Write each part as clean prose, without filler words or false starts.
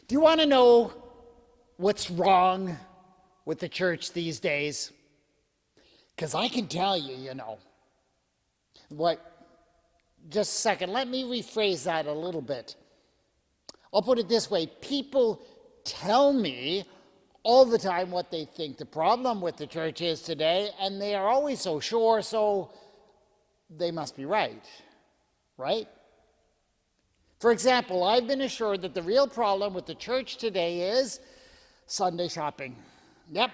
Do you want to know what's wrong with the church these days? Because I can tell you, What? Just a second. Let me rephrase that a little bit. I'll put it this way. People tell me all the time what they think the problem with the church is today, and they are always so sure, so they must be right. Right? For example, I've been assured that the real problem with the church today is Sunday shopping. Yep.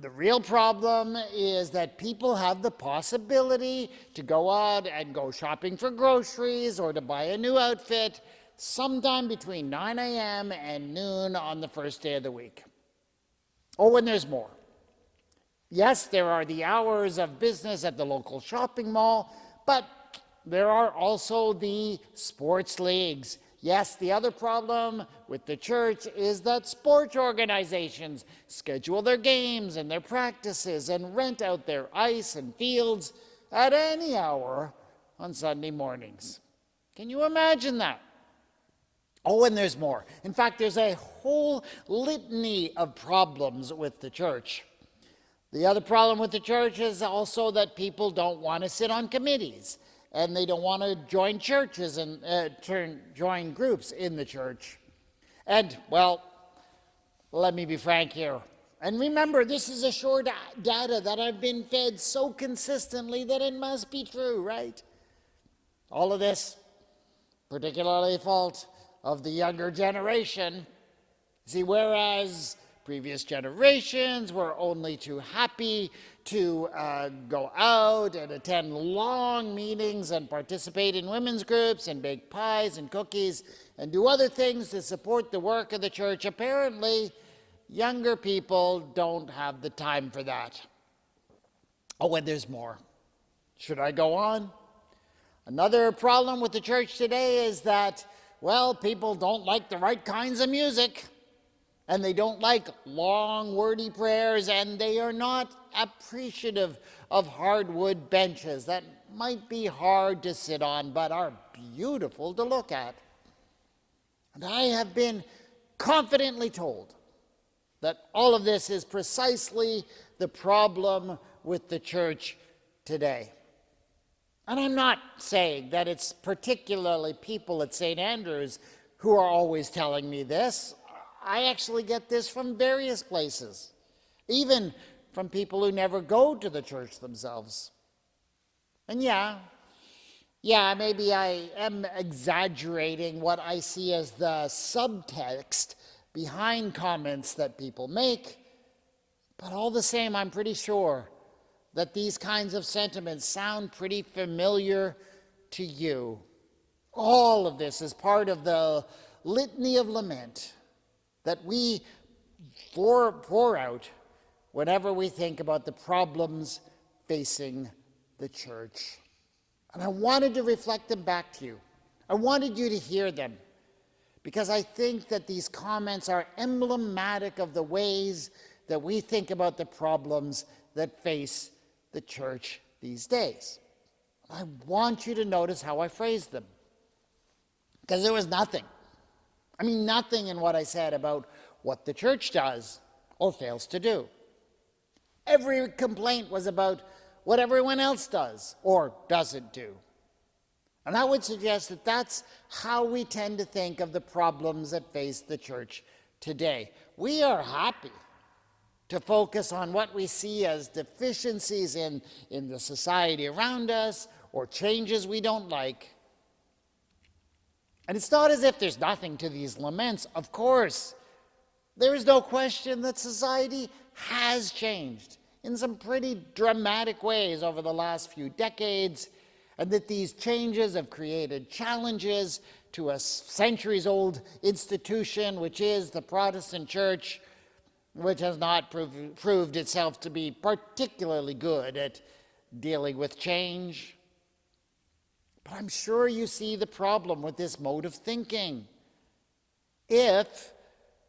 The real problem is that people have the possibility to go out and go shopping for groceries or to buy a new outfit sometime between 9 a.m. and noon on the first day of the week. Oh, and there's more. Yes, there are the hours of business at the local shopping mall, but there are also the sports leagues. Yes, the other problem with the church is that sports organizations schedule their games and their practices and rent out their ice and fields at any hour on Sunday mornings. Can you imagine that? Oh, and there's more. In fact, there's a whole litany of problems with the church. The other problem with the church is also that people don't want to sit on committees, and they don't want to join churches and join groups in the church. And, well, let me be frank here. And remember, this is assured data that I've been fed so consistently that it must be true, right? All of this, particularly fault of the younger generation. See, whereas previous generations were only too happy to go out and attend long meetings and participate in women's groups and bake pies and cookies and do other things to support the work of the church, apparently younger people don't have the time for that. Oh, and there's more. Should I go on? Another problem with the church today is that, well, people don't like the right kinds of music. And they don't like long, wordy prayers, and they are not appreciative of hardwood benches that might be hard to sit on, but are beautiful to look at. And I have been confidently told that all of this is precisely the problem with the church today. And I'm not saying that it's particularly people at St. Andrew's who are always telling me this. I actually get this from various places, even from people who never go to the church themselves. And yeah, maybe I am exaggerating what I see as the subtext behind comments that people make, but all the same, I'm pretty sure that these kinds of sentiments sound pretty familiar to you. All of this is part of the litany of lament that we pour out whenever we think about the problems facing the church. And I wanted to reflect them back to you. I wanted you to hear them, because I think that these comments are emblematic of the ways that we think about the problems that face the church these days. I want you to notice how I phrased them, because there was nothing in what I said about what the church does or fails to do. Every complaint was about what everyone else does or doesn't do. And I would suggest that that's how we tend to think of the problems that face the church today. We are happy to focus on what we see as deficiencies in the society around us or changes we don't like. And it's not as if there's nothing to these laments. Of course, there is no question that society has changed in some pretty dramatic ways over the last few decades, and that these changes have created challenges to a centuries-old institution, which is the Protestant Church, which has not proved itself to be particularly good at dealing with change. But I'm sure you see the problem with this mode of thinking. If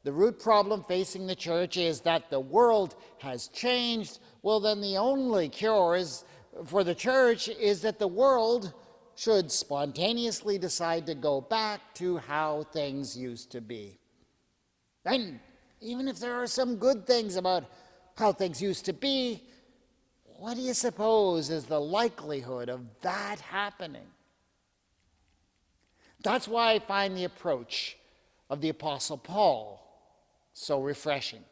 the root problem facing the church is that the world has changed, well, then the only cure for the church is that the world should spontaneously decide to go back to how things used to be. And even if there are some good things about how things used to be, what do you suppose is the likelihood of that happening? That's why I find the approach of the Apostle Paul so refreshing.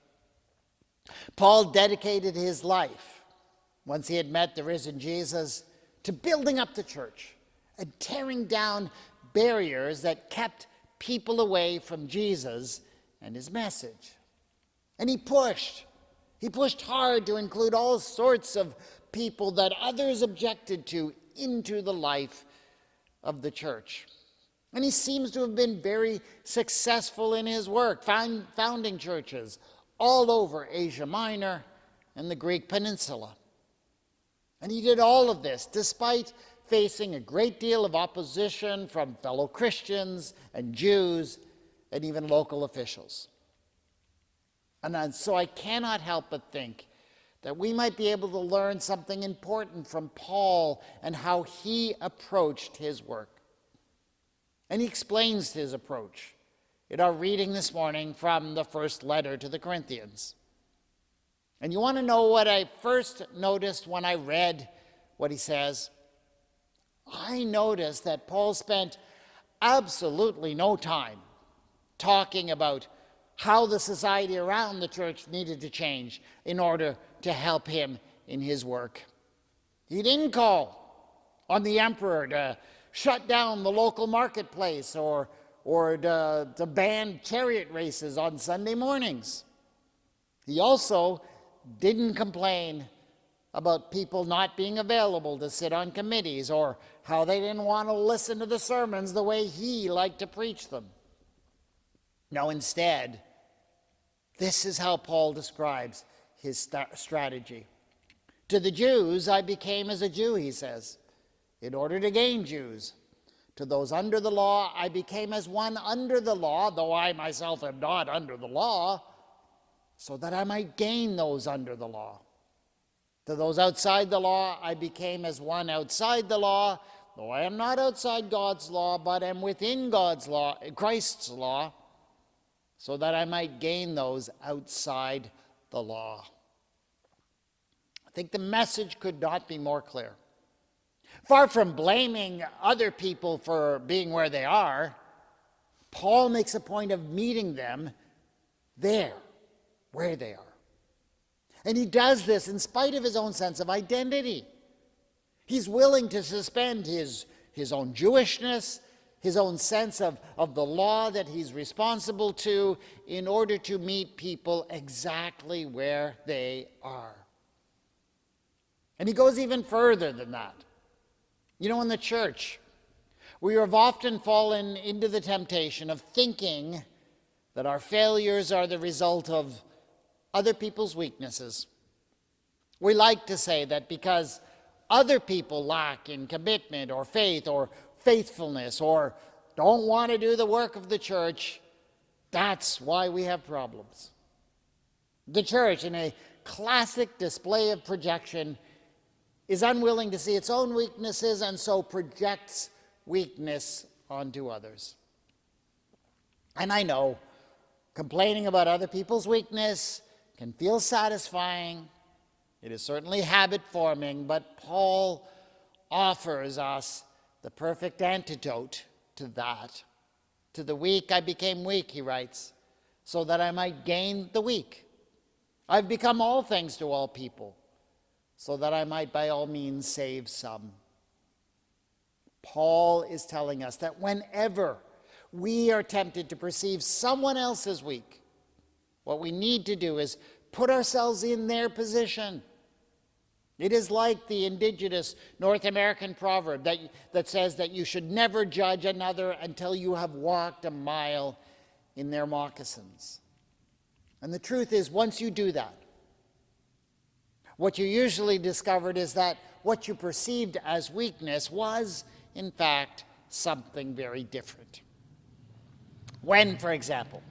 Paul dedicated his life, once he had met the risen Jesus, to building up the church and tearing down barriers that kept people away from Jesus and his message. And he pushed hard to include all sorts of people that others objected to into the life of the church. And he seems to have been very successful in his work, founding churches all over Asia Minor and the Greek peninsula. And he did all of this despite facing a great deal of opposition from fellow Christians and Jews and even local officials. And so I cannot help but think that we might be able to learn something important from Paul and how he approached his work. And he explains his approach in our reading this morning from the first letter to the Corinthians. And you want to know what I first noticed when I read what he says? I noticed that Paul spent absolutely no time talking about how the society around the church needed to change in order to help him in his work. He didn't call on the emperor to shut down the local marketplace or to ban chariot races on Sunday mornings. He also didn't complain about people not being available to sit on committees or how they didn't want to listen to the sermons the way he liked to preach them. No, instead, this is how Paul describes his strategy. To the Jews, I became as a Jew, he says, in order to gain Jews. To those under the law, I became as one under the law, though I myself am not under the law, so that I might gain those under the law. To those outside the law, I became as one outside the law, though I am not outside God's law, but am within God's law, Christ's law, so that I might gain those outside the law. I think the message could not be more clear. Far from blaming other people for being where they are, Paul makes a point of meeting them there, where they are. And he does this in spite of his own sense of identity. He's willing to suspend his own Jewishness, his own sense of the law that he's responsible to in order to meet people exactly where they are. And he goes even further than that. You know, in the church, we have often fallen into the temptation of thinking that our failures are the result of other people's weaknesses. We like to say that because other people lack in commitment or faith or faithfulness or don't want to do the work of the church, that's why we have problems. The church, in a classic display of projection, is unwilling to see its own weaknesses and so projects weakness onto others. And I know complaining about other people's weakness can feel satisfying. It is certainly habit-forming, but Paul offers us the perfect antidote to that. To the weak I became weak, he writes, so that I might gain the weak. I've become all things to all people, so that I might by all means save some. Paul is telling us that whenever we are tempted to perceive someone else as weak, what we need to do is put ourselves in their position. It is like the indigenous North American proverb that says that you should never judge another until you have walked a mile in their moccasins. And the truth is, once you do that, what you usually discovered is that what you perceived as weakness was, in fact, something very different. When, for example,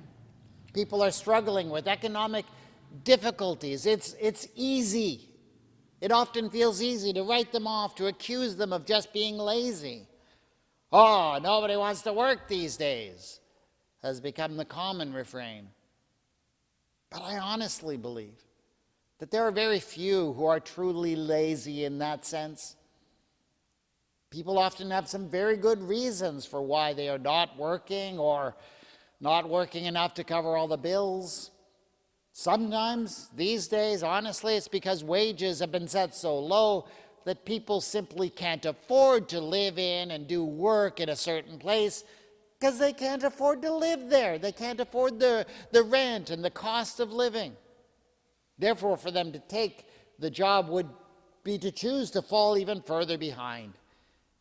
people are struggling with economic difficulties, it's easy. It often feels easy to write them off, to accuse them of just being lazy. Oh, nobody wants to work these days, has become the common refrain. But I honestly believe that there are very few who are truly lazy in that sense. People often have some very good reasons for why they are not working or not working enough to cover all the bills. Sometimes, these days, honestly, it's because wages have been set so low that people simply can't afford to live in and do work in a certain place because they can't afford to live there. They can't afford the rent and the cost of living. Therefore, for them to take the job would be to choose to fall even further behind,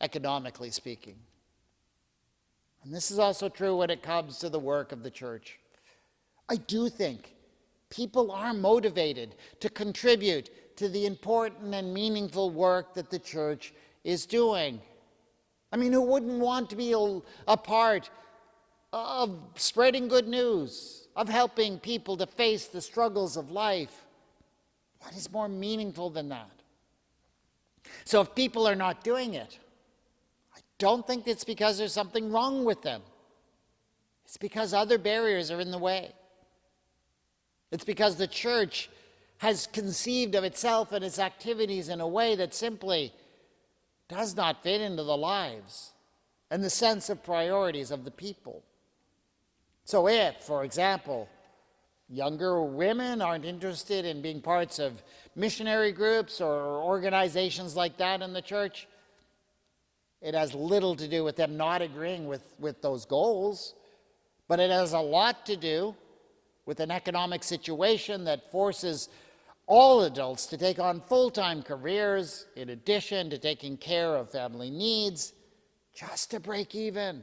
economically speaking. And this is also true when it comes to the work of the church. I do think people are motivated to contribute to the important and meaningful work that the church is doing. I mean, who wouldn't want to be a part of spreading good news, of helping people to face the struggles of life? What is more meaningful than that? So if people are not doing it, I don't think it's because there's something wrong with them. It's because other barriers are in the way. It's because the church has conceived of itself and its activities in a way that simply does not fit into the lives and the sense of priorities of the people. So if, for example, younger women aren't interested in being parts of missionary groups or organizations like that in the church, it has little to do with them not agreeing with those goals, but it has a lot to do with an economic situation that forces all adults to take on full-time careers in addition to taking care of family needs just to break even.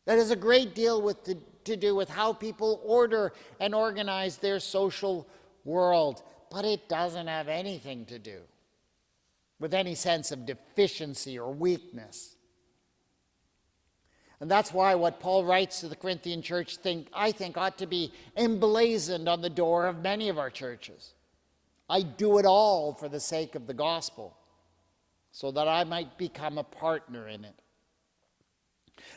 That has a great deal to do with how people order and organize their social world, but it doesn't have anything to do with any sense of deficiency or weakness. And that's why what Paul writes to the Corinthian church, I think ought to be emblazoned on the door of many of our churches. I do it all for the sake of the gospel, so that I might become a partner in it.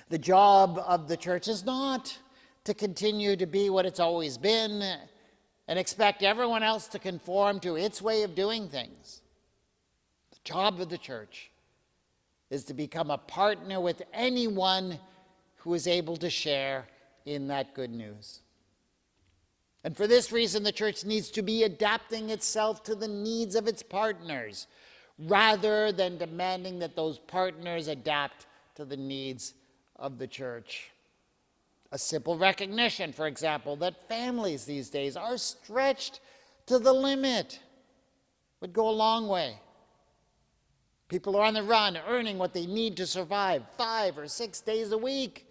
The job of the church is not to continue to be what it's always been and expect everyone else to conform to its way of doing things. The job of the church is to become a partner with anyone who is able to share in that good news. And for this reason, the church needs to be adapting itself to the needs of its partners, rather than demanding that those partners adapt to the needs of the church. A simple recognition, for example, that families these days are stretched to the limit would go a long way. People are on the run, earning what they need to survive 5 or 6 days a week.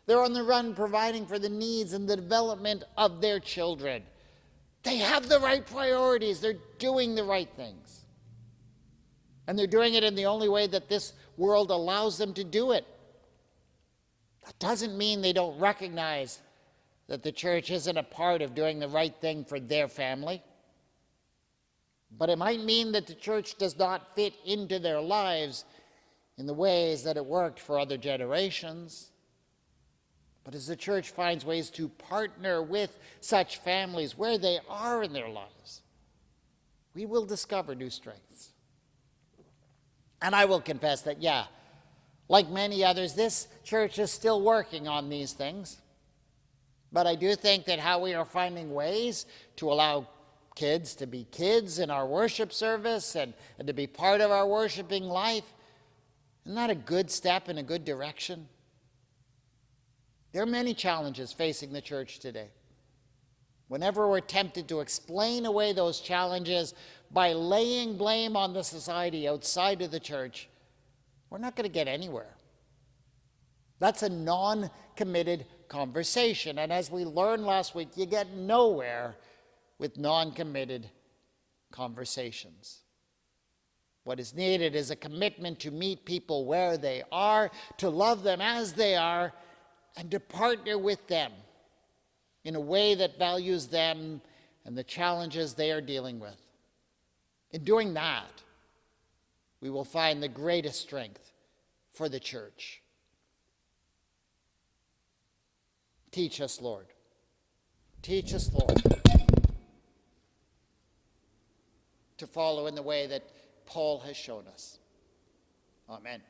They're on the run providing for the needs and the development of their children. They have the right priorities. They're doing the right things. And they're doing it in the only way that this world allows them to do it. That doesn't mean they don't recognize that the church isn't a part of doing the right thing for their family. But it might mean that the church does not fit into their lives in the ways that it worked for other generations. But as the church finds ways to partner with such families where they are in their lives, we will discover new strengths. And I will confess that, like many others, this church is still working on these things. But I do think that how we are finding ways to allow kids to be kids in our worship service and to be part of our worshiping life, isn't that a good step in a good direction? There are many challenges facing the church today. Whenever we're tempted to explain away those challenges by laying blame on the society outside of the church, we're not going to get anywhere. That's a non-committed conversation. And as we learned last week, you get nowhere with non-committed conversations. What is needed is a commitment to meet people where they are, to love them as they are, and to partner with them in a way that values them and the challenges they are dealing with. In doing that, we will find the greatest strength for the church. Teach us, Lord. Teach us, Lord. to follow in the way that Paul has shown us. Amen.